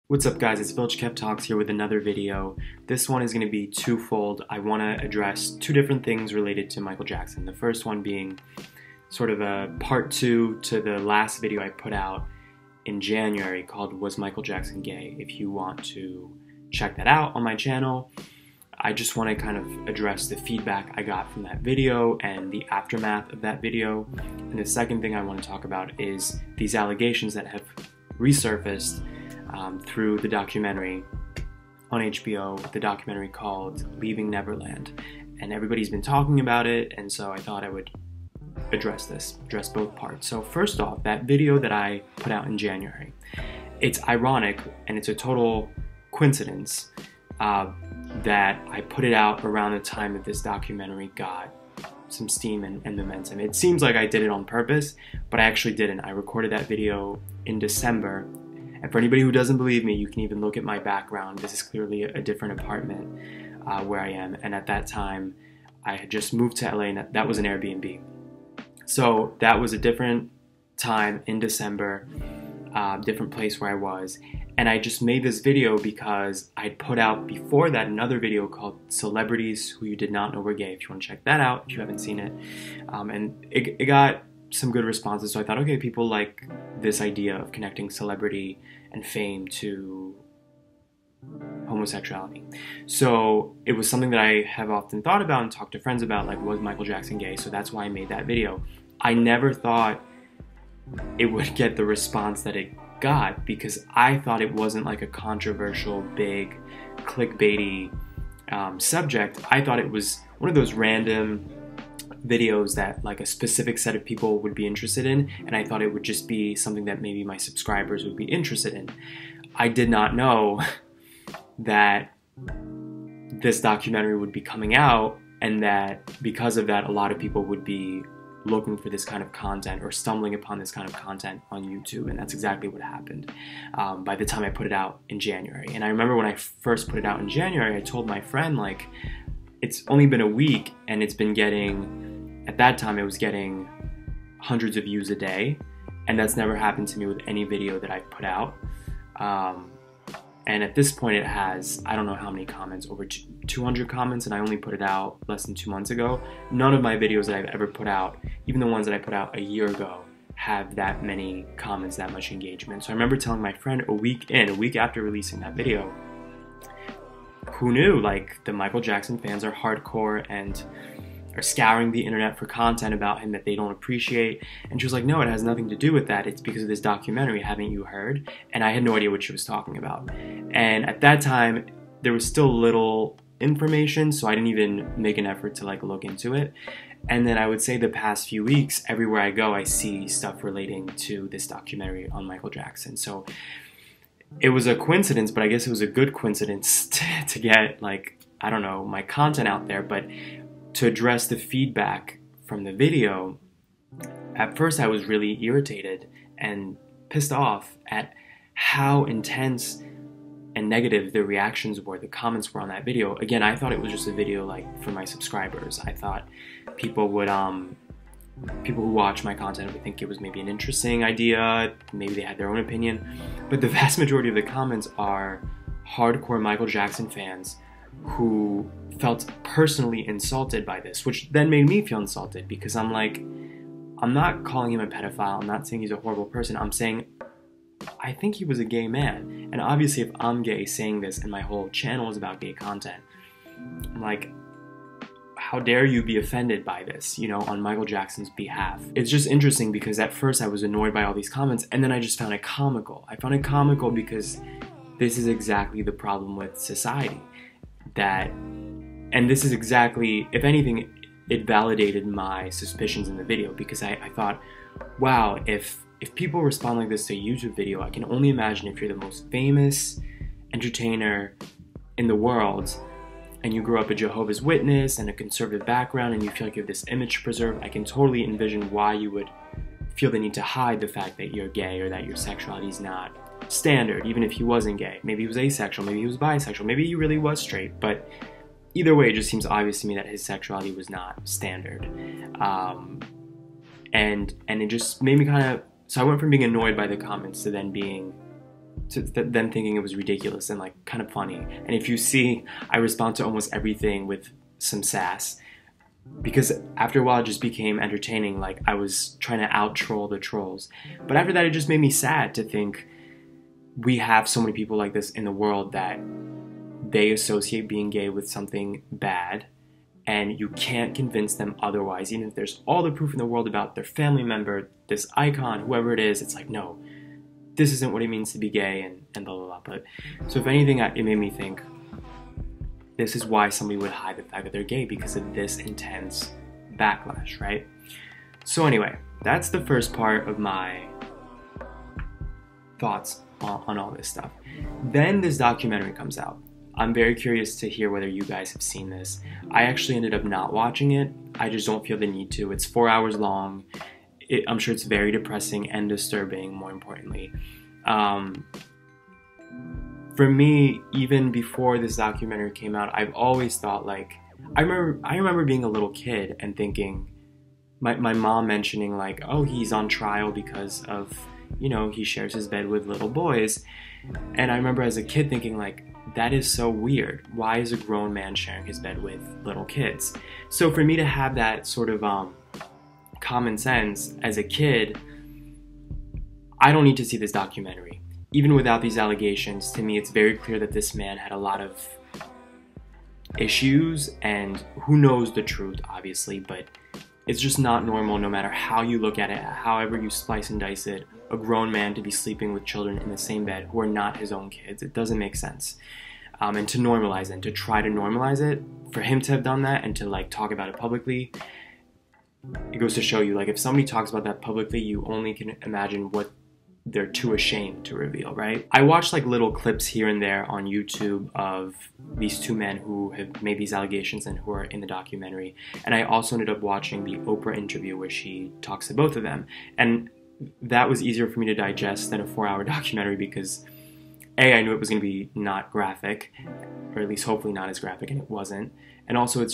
What's up guys, it's Village Kev Talks here with another video. This one is going to be twofold. I want to address two different things related to Michael Jackson. The first one being sort of a part two to the last video I put out in January called Was Michael Jackson Gay? If you want to check that out on my channel. I just want to kind of address the feedback I got from that video and the aftermath of that video. And the second thing I want to talk about is these allegations that have resurfaced through the documentary on HBO, the documentary called Leaving Neverland. And everybody's been talking about it, and so I thought I would address both parts. So first off, that video that I put out in January, it's ironic and it's a total coincidence that I put it out around the time that this documentary got some steam and momentum. It seems like I did it on purpose, but I actually didn't. I recorded that video in December. And for anybody who doesn't believe me, you can even look at my background. This is clearly a different apartment where I am. And at that time, I had just moved to LA, and that was an Airbnb. So that was a different time in December, different place where I was. And I just made this video because I'd put out before that another video called Celebrities Who You Did Not Know Were Gay, if you want to check that out, if you haven't seen it. And it got some good responses, so I thought, okay, people like this idea of connecting celebrity and fame to homosexuality. So it was something that I have often thought about and talked to friends about, like, was Michael Jackson gay? So that's why I made that video. I never thought it would get the response that it got, because I thought it wasn't like a controversial, big, clickbaity subject. I thought it was one of those random videos that like a specific set of people would be interested in, and I thought it would just be something that maybe my subscribers would be interested in. I did not know that this documentary would be coming out, and that because of that, a lot of people would be looking for this kind of content or stumbling upon this kind of content on YouTube, and that's exactly what happened by the time I put it out in January. And I remember when I first put it out in January, I told my friend, like, it's only been a week and it's been getting, at that time it was getting hundreds of views a day, and that's never happened to me with any video that I've put out. And at this point it has, I don't know how many comments, over 200 comments, and I only put it out less than 2 months ago. None of my videos that I've ever put out, even the ones that I put out a year ago, have that many comments, that much engagement. So I remember telling my friend a week after releasing that video, who knew, like, the Michael Jackson fans are hardcore and are scouring the internet for content about him that they don't appreciate. And she was like, no, it has nothing to do with that. It's because of this documentary, haven't you heard? And I had no idea what she was talking about. And at that time, there was still little information, so I didn't even make an effort to like look into it. And then I would say the past few weeks, everywhere I go, I see stuff relating to this documentary on Michael Jackson. So it was a coincidence, but I guess it was a good coincidence to get, like, I don't know, my content out there. But to address the feedback from the video, at first I was really irritated and pissed off at how intense and negative the reactions were, the comments were on that video. Again, I thought it was just a video like for my subscribers. I thought people would, people who watch my content would think it was maybe an interesting idea, maybe they had their own opinion, but the vast majority of the comments are hardcore Michael Jackson fans who felt personally insulted by this, which then made me feel insulted, because I'm like, I'm not calling him a pedophile, I'm not saying he's a horrible person, I'm saying I think he was a gay man. And obviously if I'm gay saying this and my whole channel is about gay content, I'm like, how dare you be offended by this, you know, on Michael Jackson's behalf. It's just interesting because at first I was annoyed by all these comments, and then I just found it comical. I found it comical because this is exactly the problem with society. And this is exactly, if anything, it validated my suspicions in the video, because I thought, wow, if people respond like this to a YouTube video, I can only imagine if you're the most famous entertainer in the world, and you grew up a Jehovah's Witness and a conservative background, and you feel like you have this image to preserve, I can totally envision why you would feel the need to hide the fact that you're gay or that your sexuality is not standard, even if he wasn't gay. Maybe he was asexual, maybe he was bisexual, maybe he really was straight, but either way, it just seems obvious to me that his sexuality was not standard. And it just made me kind of, so I went from being annoyed by the comments to then being to them thinking it was ridiculous and like kind of funny. And if you see, I respond to almost everything with some sass, because after a while it just became entertaining. Like I was trying to out troll the trolls. But after that, it just made me sad to think we have so many people like this in the world, that they associate being gay with something bad, and you can't convince them otherwise. Even if there's all the proof in the world about their family member, this icon, whoever it is, it's like, no, this isn't what it means to be gay, and blah, blah, blah. But so if anything, it made me think, this is why somebody would hide the fact that they're gay, because of this intense backlash, right? So anyway, that's the first part of my thoughts on all this stuff. Then this documentary comes out. I'm very curious to hear whether you guys have seen this. I actually ended up not watching it. I just don't feel the need to. It's 4 hours long. I'm sure it's very depressing and disturbing, more importantly. For me, even before this documentary came out, I've always thought, like, I remember being a little kid and thinking, my mom mentioning like, oh, he's on trial because of, you know, he shares his bed with little boys. And I remember as a kid thinking, like, that is so weird. Why is a grown man sharing his bed with little kids? So for me to have that sort of common sense as a kid, I don't need to see this documentary. Even without these allegations, to me it's very clear that this man had a lot of issues, and who knows the truth, obviously, but it's just not normal, no matter how you look at it, however you slice and dice it, a grown man to be sleeping with children in the same bed who are not his own kids. It doesn't make sense. And to normalize it, and to try to normalize it, for him to have done that and to like talk about it publicly, it goes to show you, like, if somebody talks about that publicly, you only can imagine what they're too ashamed to reveal, right? I watched like little clips here and there on YouTube of these two men who have made these allegations and who are in the documentary. And I also ended up watching the Oprah interview where she talks to both of them. And that was easier for me to digest than a 4-hour documentary, because A, I knew it was going to be not graphic, or at least hopefully not as graphic, and it wasn't. And also it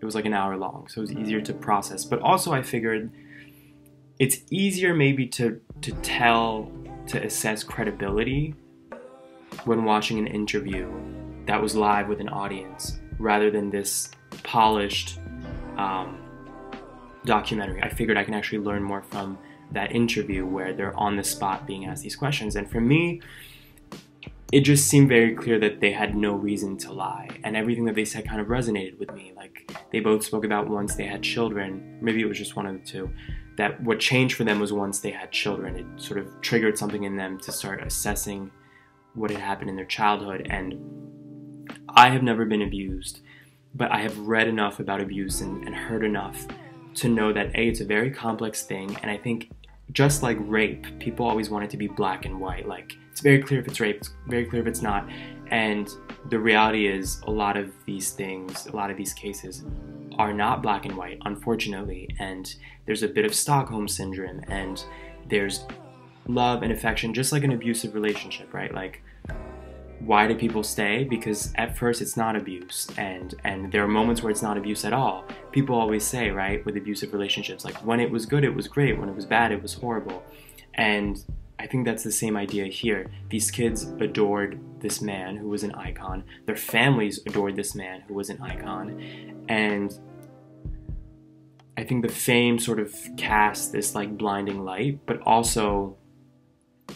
was like an hour long, so it was easier to process. But also I figured it's easier maybe to assess credibility when watching an interview that was live with an audience, rather than this polished documentary. I figured I can actually learn more from that interview where they're on the spot being asked these questions. And for me, it just seemed very clear that they had no reason to lie, and everything that they said kind of resonated with me. Like, they both spoke about once they had children, maybe it was just one of the two, that what changed for them was once they had children. It sort of triggered something in them to start assessing what had happened in their childhood. And I have never been abused, but I have read enough about abuse and heard enough to know that A, it's a very complex thing, and I think just like rape, people always want it to be black and white. Like, it's very clear if it's rape, it's very clear if it's not. And the reality is, a lot of these things, a lot of these cases are not black and white, unfortunately. And there's a bit of Stockholm syndrome, and there's love and affection, just like an abusive relationship, right? Like, why do people stay? Because at first it's not abuse, and there are moments where it's not abuse at all. People always say, right, with abusive relationships, like, when it was good, it was great. When it was bad, it was horrible. And I think that's the same idea here. These kids adored this man who was an icon. Their families adored this man who was an icon. And I think the fame sort of cast this like blinding light, but also,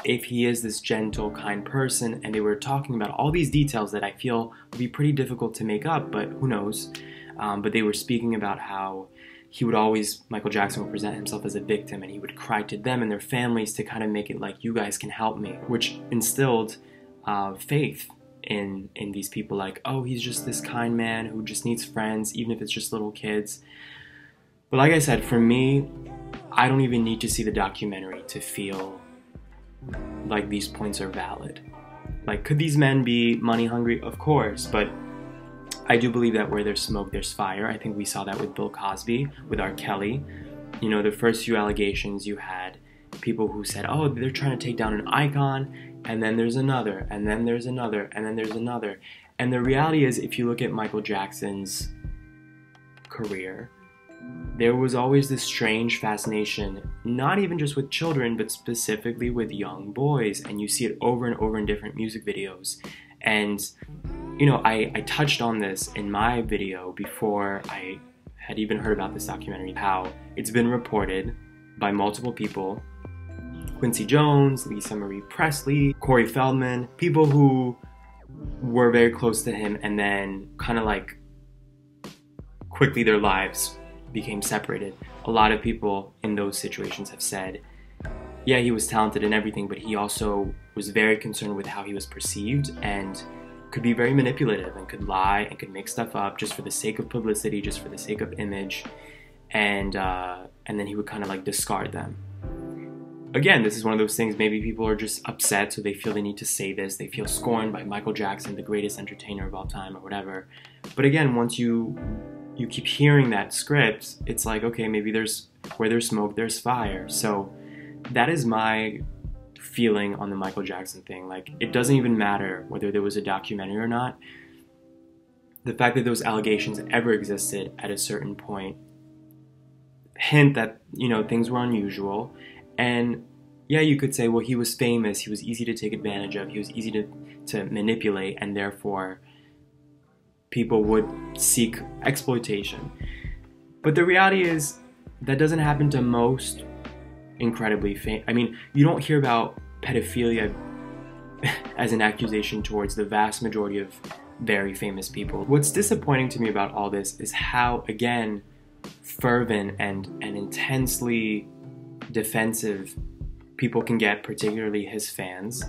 if he is this gentle, kind person, and they were talking about all these details that I feel would be pretty difficult to make up, but who knows, but they were speaking about how he would always, Michael Jackson would present himself as a victim, and he would cry to them and their families to kind of make it like, you guys can help me, which instilled faith in these people, like, oh, he's just this kind man who just needs friends, even if it's just little kids. But like I said, for me, I don't even need to see the documentary to feel like these points are valid. Like, could these men be money hungry? Of course, but I do believe that where there's smoke, there's fire. I think we saw that with Bill Cosby, with R. Kelly. You know, the first few allegations, you had people who said, oh, they're trying to take down an icon, and then there's another, and then there's another, and then there's another. And the reality is, if you look at Michael Jackson's career, there was always this strange fascination, not even just with children, but specifically with young boys. And you see it over and over in different music videos. And, you know, I touched on this in my video before I had even heard about this documentary, how it's been reported by multiple people, Quincy Jones, Lisa Marie Presley, Corey Feldman, people who were very close to him, and then kind of like quickly their lives became separated. A lot of people in those situations have said, yeah, he was talented and everything, but he also was very concerned with how he was perceived and could be very manipulative and could lie and could make stuff up just for the sake of publicity, just for the sake of image, and then he would kind of like discard them. Again, this is one of those things, maybe people are just upset, so they feel they need to say this. They feel scorned by Michael Jackson, the greatest entertainer of all time, or whatever. But again, once you keep hearing that script, it's like, okay, maybe where there's smoke, there's fire. So that is my feeling on the Michael Jackson thing. Like, it doesn't even matter whether there was a documentary or not. The fact that those allegations ever existed at a certain point hint that, you know, things were unusual. And yeah, you could say, well, he was famous, he was easy to take advantage of, he was easy to manipulate, and therefore people would seek exploitation. But the reality is that doesn't happen to most incredibly famous. I mean, you don't hear about pedophilia as an accusation towards the vast majority of very famous people. What's disappointing to me about all this is how, again, fervent and intensely defensive people can get, particularly his fans,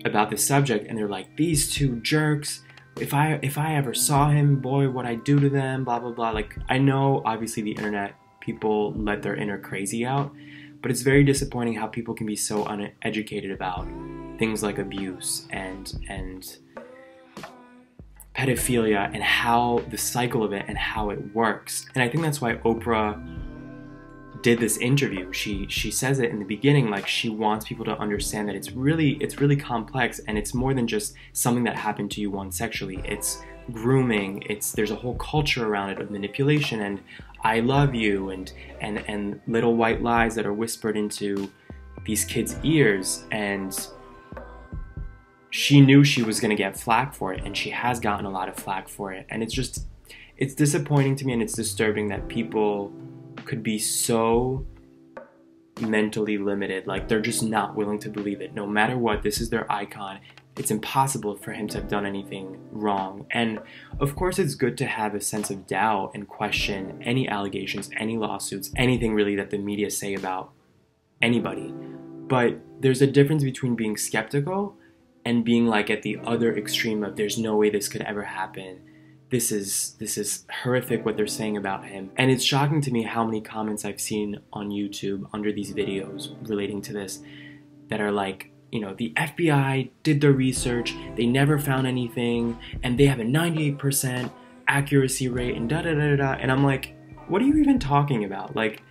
about this subject. And they're like, these two jerks, if I ever saw him, boy, what I'd do to them, blah, blah, blah. Like, I know, obviously, the internet, people let their inner crazy out, but it's very disappointing how people can be so uneducated about things like abuse and pedophilia and how the cycle of it and how it works. And I think that's why Oprah did this interview. She says it in the beginning, like, she wants people to understand that it's really complex, and it's more than just something that happened to you once sexually. It's grooming, there's a whole culture around it of manipulation and I love you and little white lies that are whispered into these kids' ears. And she knew she was going to get flack for it, and she has gotten a lot of flack for it. And it's disappointing to me, and it's disturbing that people could be so mentally limited. Like, they're just not willing to believe it. No matter what, this is their icon. It's impossible for him to have done anything wrong. And of course, it's good to have a sense of doubt and question any allegations, any lawsuits, anything really that the media say about anybody. But there's a difference between being skeptical and being like at the other extreme of there's no way this could ever happen. This is horrific what they're saying about him. And it's shocking to me how many comments I've seen on YouTube under these videos relating to this that are like, you know, the FBI did their research, they never found anything, and they have a 98% accuracy rate, and da-da-da-da-da. And I'm like, what are you even talking about? Like,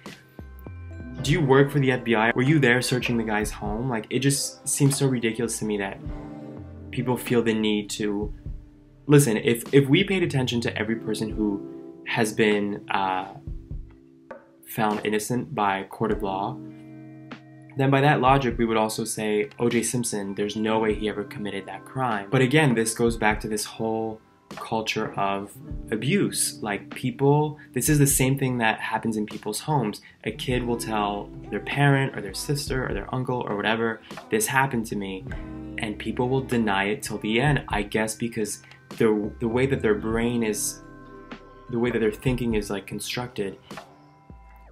do you work for the FBI? Were you there searching the guy's home? Like, it just seems so ridiculous to me that people feel the need to... Listen, if we paid attention to every person who has been found innocent by court of law, then by that logic, we would also say, O.J. Simpson, there's no way he ever committed that crime. But again, this goes back to this whole culture of abuse. Like, people, this is the same thing that happens in people's homes. A kid will tell their parent or their sister or their uncle or whatever, this happened to me, and people will deny it till the end, I guess because the way that their brain is, the way that their thinking is like constructed,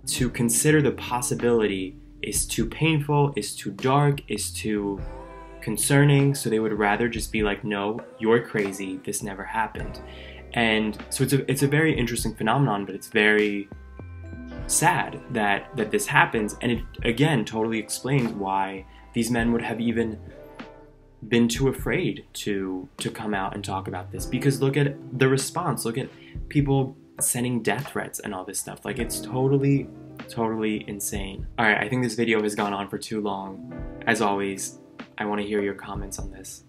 to consider the possibility is too painful, is too dark, is too concerning, so they would rather just be like, no, you're crazy, this never happened. And so it's a very interesting phenomenon, but it's very sad that this happens, and it again totally explains why these men would have even been too afraid to come out and talk about this. Because look at the response, look at people sending death threats and all this stuff. Like, it's totally insane. Alright, I think this video has gone on for too long. As always, I want to hear your comments on this.